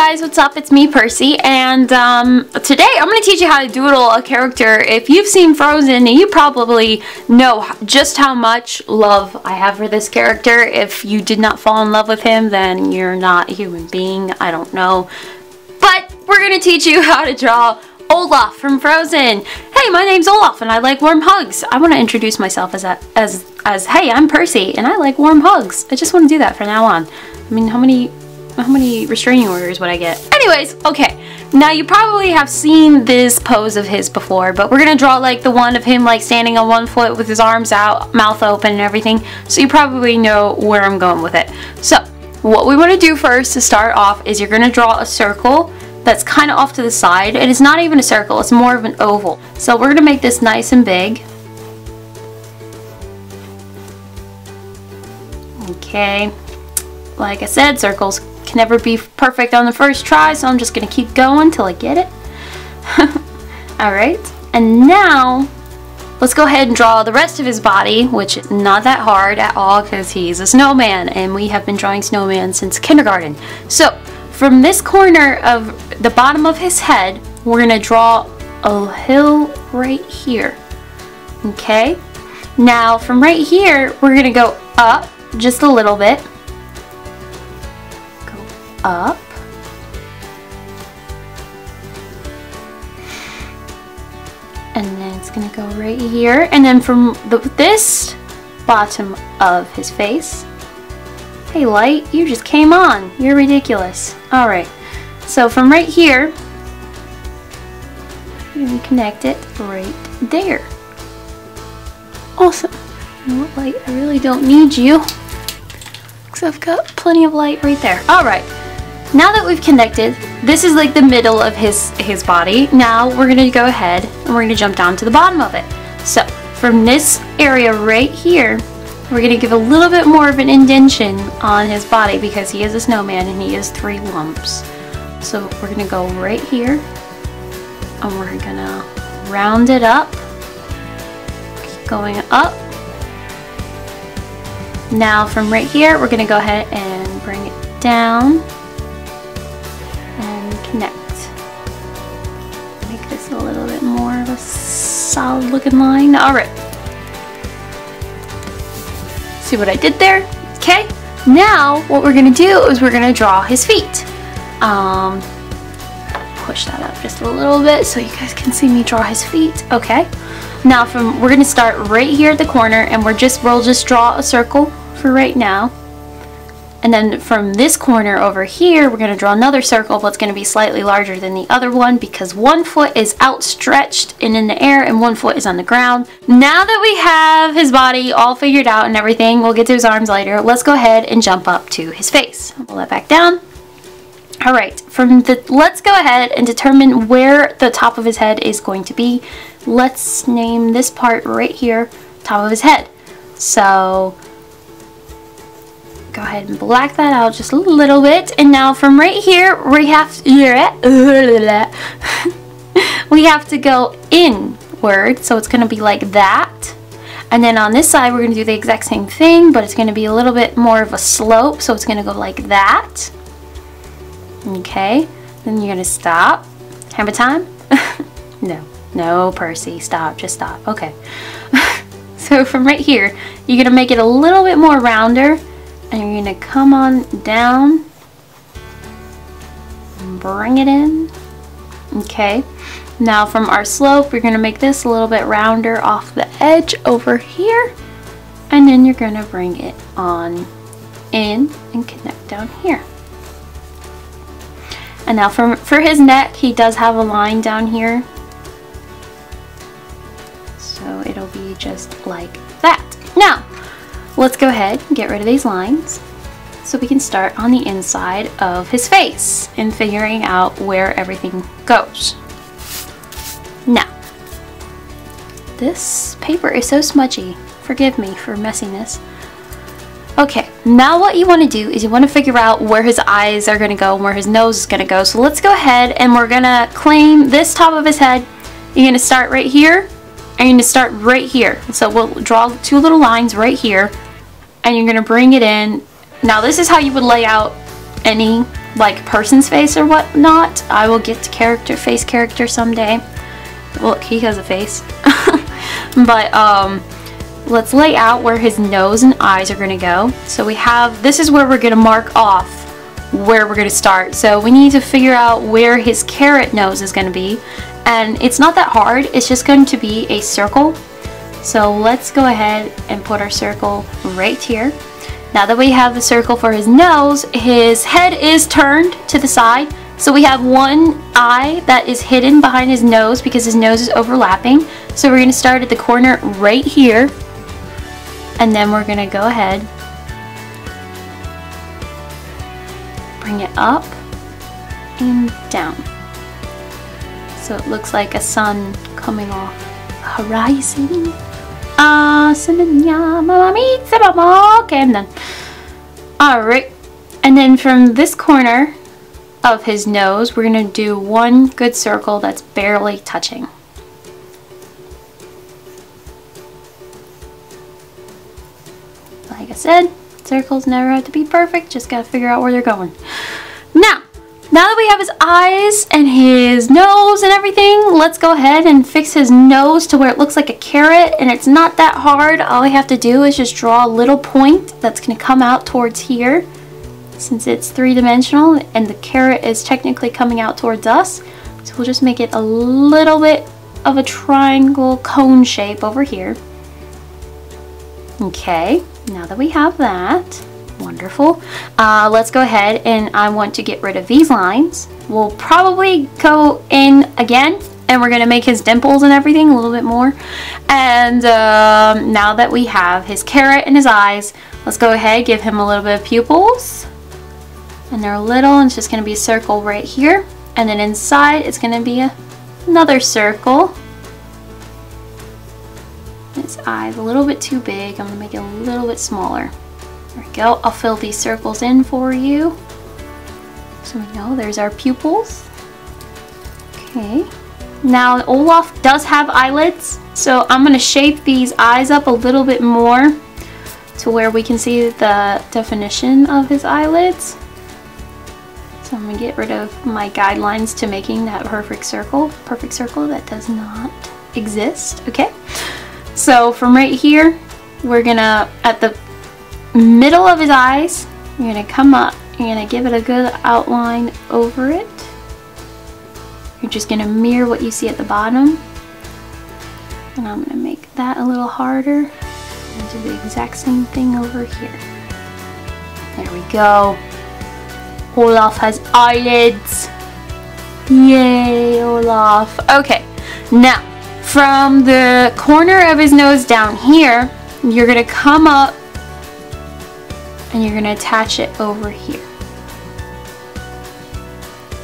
guys, what's up? It's me, Percy, and today I'm going to teach you how to doodle a character. If you've seen Frozen, you probably know just how much love I have for this character. If you did not fall in love with him, then you're not a human being. I don't know. But we're going to teach you how to draw Olaf from Frozen. Hey, my name's Olaf and I like warm hugs. I want to introduce myself as hey, I'm Percy and I like warm hugs. I just want to do that from now on. I mean, how many restraining orders would I get? Anyways, okay. Now you probably have seen this pose of his before, but we're gonna draw like the one of him like standing on one foot with his arms out, mouth open and everything. So you probably know where I'm going with it. So what we want to do first to start off is you're gonna draw a circle that's kind of off to the side. And it's not even a circle, it's more of an oval. So we're gonna make this nice and big. Okay. Like I said, circles can never be perfect on the first try, so I'm just gonna keep going till I get it. Alright, and now let's go ahead and draw the rest of his body, which is not that hard at all because he's a snowman and we have been drawing snowman since kindergarten. So from this corner of the bottom of his head, we're gonna draw a hill right here. Okay, now from right here we're gonna go up just a little bit. Up, and then it's gonna go right here, and then from this bottom of his face, hey light, you just came on, you're ridiculous. Alright, so from right here you're gonna connect it right there. Awesome. You know what, light, I really don't need you because I've got plenty of light right there. Alright, now that we've connected, this is like the middle of his body. Now we're going to go ahead and we're going to jump down to the bottom of it. So from this area right here, we're going to give a little bit more of an indentation on his body because he is a snowman and he is 3 lumps. So we're going to go right here and we're going to round it up. Keep going up. Now from right here, we're going to go ahead and bring it down. Connect. Make this a little bit more of a solid looking line. Alright. See what I did there? Okay. Now what we're going to do is we're going to draw his feet. Push that up just a little bit so you guys can see me draw his feet. Okay. Now we're going to start right here at the corner and we'll just draw a circle for right now. And then from this corner over here, we're going to draw another circle, but it's going to be slightly larger than the other one because one foot is outstretched and in the air and one foot is on the ground. Now that we have his body all figured out and everything, we'll get to his arms later. Let's go ahead and jump up to his face. Pull that back down. Alright, let's go ahead and determine where the top of his head is going to be. Let's name this part right here, top of his head. So go ahead and black that out just a little bit, and now from right here we have to go inward, so it's going to be like that. And then on this side we're going to do the exact same thing, but it's going to be a little bit more of a slope, so it's going to go like that. Okay, then you're going to stop. Hammer time? No, Percy, stop, just stop. Okay. So from right here you're going to make it a little bit more rounder. And you're going to come on down and bring it in. Okay. Now from our slope, we're going to make this a little bit rounder off the edge over here. And then you're going to bring it on in and connect down here. And now for his neck, he does have a line down here. So it'll be just like that. Now, let's go ahead and get rid of these lines so we can start on the inside of his face and figuring out where everything goes. Now, this paper is so smudgy. Forgive me for messiness. Okay, now what you want to do is you want to figure out where his eyes are going to go and where his nose is going to go. So let's go ahead and we're going to claim this top of his head. You're going to start right here. And you're going to start right here. So we'll draw 2 little lines right here. And you're going to bring it in. Now this is how you would lay out any like person's face or whatnot. I will get to face character someday. Look, he has a face. But let's lay out where his nose and eyes are gonna go. So we have, this is where we're gonna mark off where we're gonna start. So we need to figure out where his carrot nose is gonna be, and it's not that hard. It's just going to be a circle. So let's go ahead and put our circle right here. Now that we have the circle for his nose, his head is turned to the side. So we have one eye that is hidden behind his nose because his nose is overlapping. So we're gonna start at the corner right here, and then we're gonna go ahead, bring it up and down. So it looks like a sun coming off the horizon. Okay, I'm done. Alright, and then from this corner of his nose, we're gonna do one good circle that's barely touching. Like I said, circles never have to be perfect, just gotta figure out where they're going. Now that we have his eyes and his nose and everything, let's go ahead and fix his nose to where it looks like a carrot, and it's not that hard. All we have to do is just draw a little point that's going to come out towards here, since it's three-dimensional and the carrot is technically coming out towards us. So we'll just make it a little bit of a triangle cone shape over here. Okay, now that we have that, wonderful. Let's go ahead, and I want to get rid of these lines. We'll probably go in again, and we're going to make his dimples and everything a little bit more. And now that we have his carrot and his eyes, let's go ahead, give him a little bit of pupils. And they're little, and it's just going to be a circle right here. And then inside, it's going to be another circle. His eye's a little bit too big. I'm going to make it a little bit smaller. There we go. I'll fill these circles in for you. So we know there's our pupils. Okay. Now Olaf does have eyelids, so I'm going to shape these eyes up a little bit more to where we can see the definition of his eyelids. So I'm going to get rid of my guidelines to making that perfect circle that does not exist. Okay. So from right here, we're going to, at the middle of his eyes, you're going to come up, you're going to give it a good outline over it. You're just going to mirror what you see at the bottom. And I'm going to make that a little harder and do the exact same thing over here. There we go. Olaf has eyelids. Yay, Olaf. Okay, now from the corner of his nose down here, you're going to come up and you're going to attach it over here.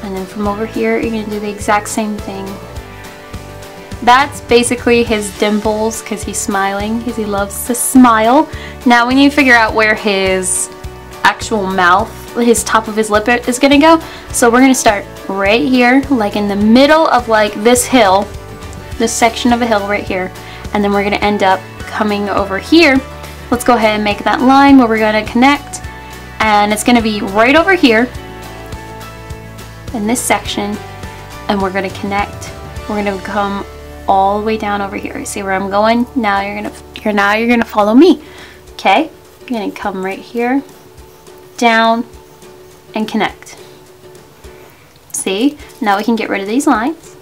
And then from over here, you're going to do the exact same thing. That's basically his dimples, because he's smiling, because he loves to smile. Now we need to figure out where his actual mouth, his top of his lip is going to go. So we're going to start right here, like in the middle of like this hill, this section of a hill right here. And then we're going to end up coming over here. Let's go ahead and make that line where we're going to connect, and it's going to be right over here in this section, and we're going to connect. We're going to come all the way down over here. See where I'm going? Now you're going to follow me. Okay? You're going to come right here, down, and connect. See? Now we can get rid of these lines.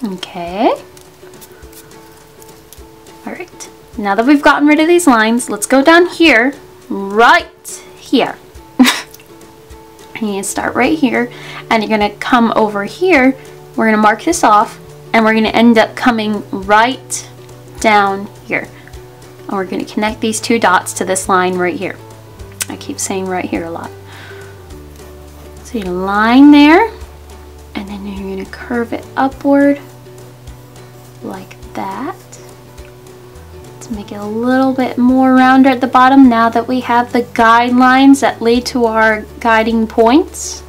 Okay. Alright. Now that we've gotten rid of these lines, let's go down here, right here. And you start right here, and you're going to come over here. We're going to mark this off, and we're going to end up coming right down here. And we're going to connect these two dots to this line right here. I keep saying right here a lot. So you line there, and then you're going to curve it upward like that. Let's make it a little bit more rounder at the bottom now that we have the guidelines that lead to our guiding points.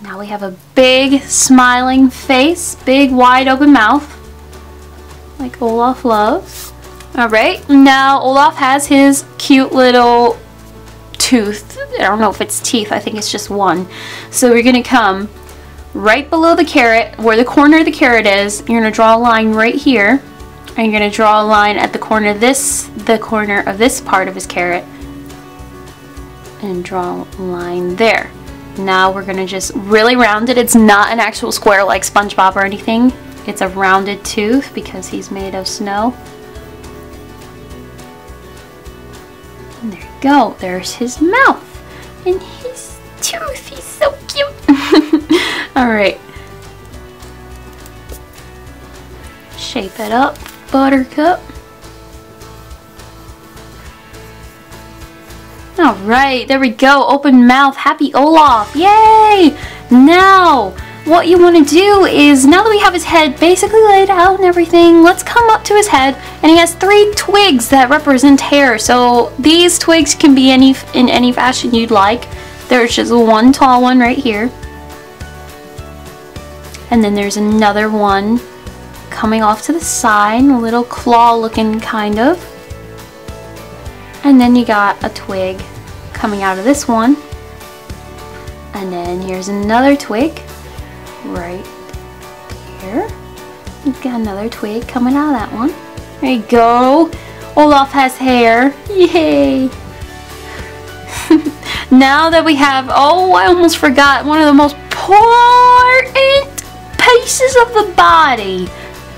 Now we have a big smiling face, big wide open mouth, like Olaf loves. Alright, now Olaf has his cute little tooth. I don't know if it's teeth, I think it's just one. So we're going to come right below the carrot, where the corner of the carrot is. You're going to draw a line right here. And you're going to draw a line at the corner of this part of his carrot. And draw a line there. Now we're going to just really round it. It's not an actual square like SpongeBob or anything. It's a rounded tooth because he's made of snow. And there you go. There's his mouth. And his tooth. He's so cute. Alright. Shape it up, Buttercup. Alright, there we go. Open mouth. Happy Olaf. Yay! Now, what you want to do is, now that we have his head basically laid out and everything, let's come up to his head, and he has 3 twigs that represent hair. So these twigs can be in any fashion you'd like. There's just one tall one right here. And then there's another one coming off to the side, a little claw looking kind of. And then you got a twig coming out of this one. And then here's another twig right here. You've got another twig coming out of that one. There you go. Olaf has hair. Yay! Now that we have, oh, I almost forgot, one of the most important pieces of the body,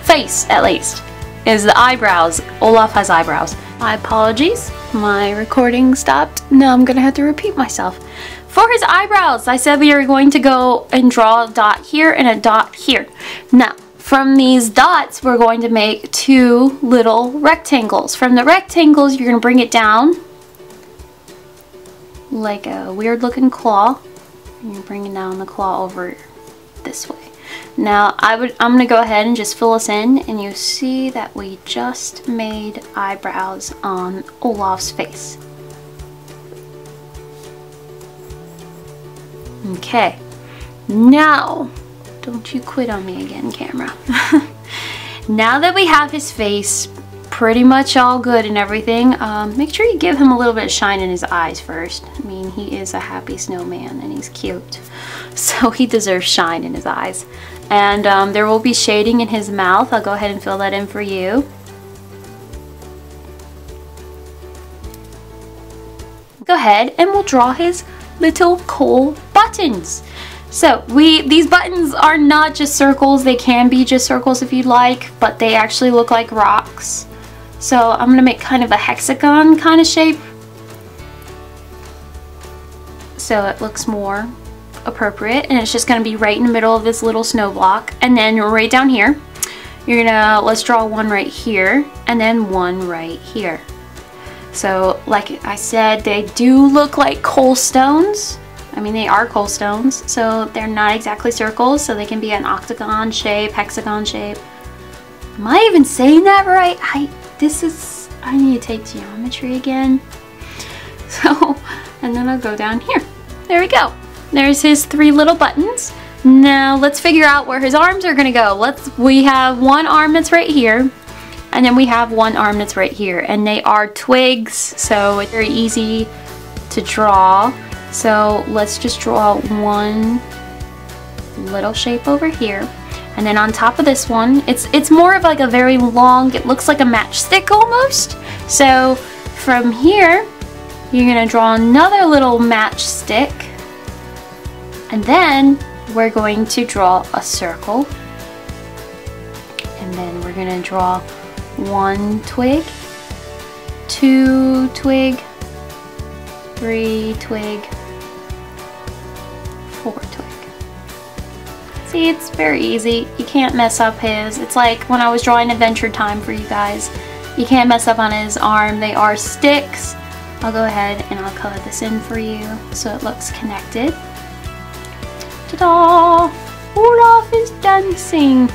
face at least, is the eyebrows. Olaf has eyebrows. My apologies, my recording stopped. Now I'm gonna have to repeat myself. For his eyebrows, I said we are going to go and draw a dot here and a dot here. Now, from these dots, we're going to make 2 little rectangles. From the rectangles, you're gonna bring it down like a weird looking claw. And you're bringing down the claw over this way. Now I'm gonna go ahead and just fill us in, and you see that we just made eyebrows on Olaf's face. Okay, now don't you quit on me again, camera. Now that we have his face pretty much all good and everything, make sure you give him a little bit of shine in his eyes first. I mean, he is a happy snowman and he's cute, so he deserves shine in his eyes. And there will be shading in his mouth. I'll go ahead and fill that in for you. Go ahead and we'll draw his little cool buttons. So these buttons are not just circles. They can be just circles if you'd like, but they actually look like rocks. So I'm gonna make kind of a hexagon kind of shape, so it looks more appropriate, and it's just gonna be right in the middle of this little snow block. And then right down here, you're gonna, let's draw one right here, and then one right here. So like I said, they do look like coal stones. I mean, they are coal stones, so they're not exactly circles, so they can be an octagon shape, hexagon shape. Am I even saying that right? I need to take geometry again. So, and then I'll go down here. There we go. There's his 3 little buttons. Now let's figure out where his arms are gonna go. We have one arm that's right here, and then we have one arm that's right here, and they are twigs, so it's very easy to draw. So let's just draw one little shape over here. And then on top of this one, it's more of like a very long, it looks like a matchstick almost. So from here, you're gonna draw another little matchstick. And then we're going to draw a circle. And then we're gonna draw 1 twig, 2 twig, 3 twig, 4 twig. See, it's very easy. You can't mess up his. It's like when I was drawing Adventure Time for you guys. You can't mess up on his arm. They are sticks. I'll go ahead and I'll color this in for you so it looks connected. Ta-da! Olaf is dancing.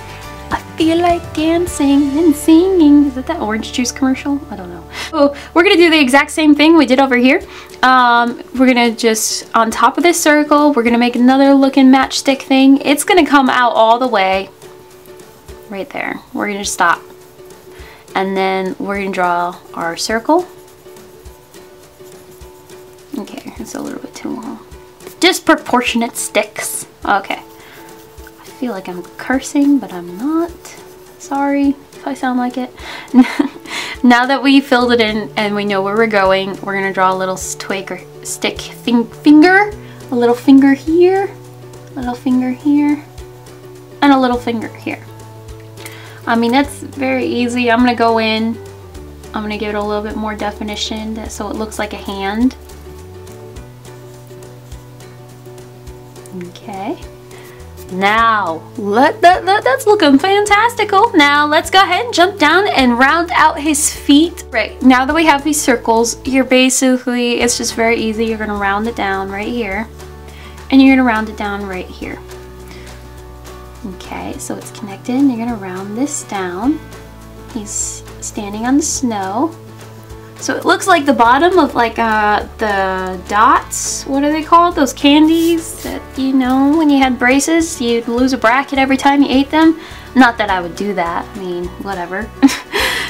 I feel like dancing and singing. Is that orange juice commercial? I don't know. So we're gonna do the exact same thing we did over here. We're gonna just, on top of this circle, we're gonna make another looking matchstick thing. It's gonna come out all the way right there. We're gonna stop. And then we're going to draw our circle. Okay, it's a little bit too long. Disproportionate sticks. Okay. I feel like I'm cursing, but I'm not. Sorry if I sound like it. Now that we filled it in and we know where we're going, we're going to draw a little twig or stick finger. A little finger here. A little finger here. And a little finger here. I mean, that's very easy. I'm going to go in. I'm going to give it a little bit more definition so it looks like a hand. Okay. Now, that's looking fantastical. Now, let's go ahead and jump down and round out his feet. Right, now that we have these circles, you're basically, it's just very easy. You're going to round it down right here. And you're going to round it down right here. Okay, so it's connected, and you're going to round this down. He's standing on the snow. So it looks like the bottom of like the dots. What are they called? Those candies that, you know, when you had braces, you'd lose a bracket every time you ate them. Not that I would do that. I mean, whatever.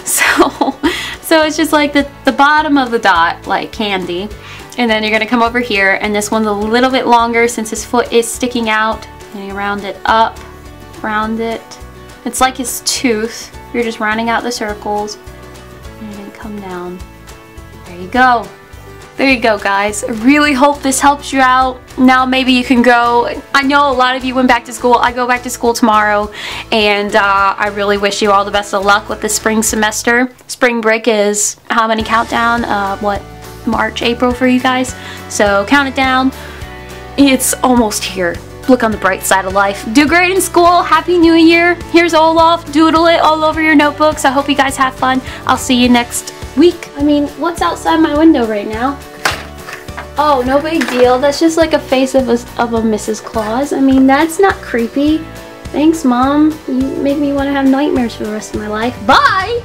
So it's just like the bottom of the dot, like candy. And then you're going to come over here, and this one's a little bit longer since his foot is sticking out. And you round it up, round it. It's like his tooth. You're just rounding out the circles. And then come down. There you go. There you go, guys. I really hope this helps you out. Now maybe you can go. I know a lot of you went back to school. I go back to school tomorrow, and I really wish you all the best of luck with the spring semester. Spring break is how many countdown? What? March, April for you guys. So count it down. It's almost here. Look on the bright side of life. Do great in school. Happy New Year. Here's Olaf. Doodle it all over your notebooks. I hope you guys have fun. I'll see you next week. I mean, what's outside my window right now? Oh, no big deal. That's just like a face of a Mrs. Claus. I mean, that's not creepy. Thanks, Mom. You make me want to have nightmares for the rest of my life. Bye!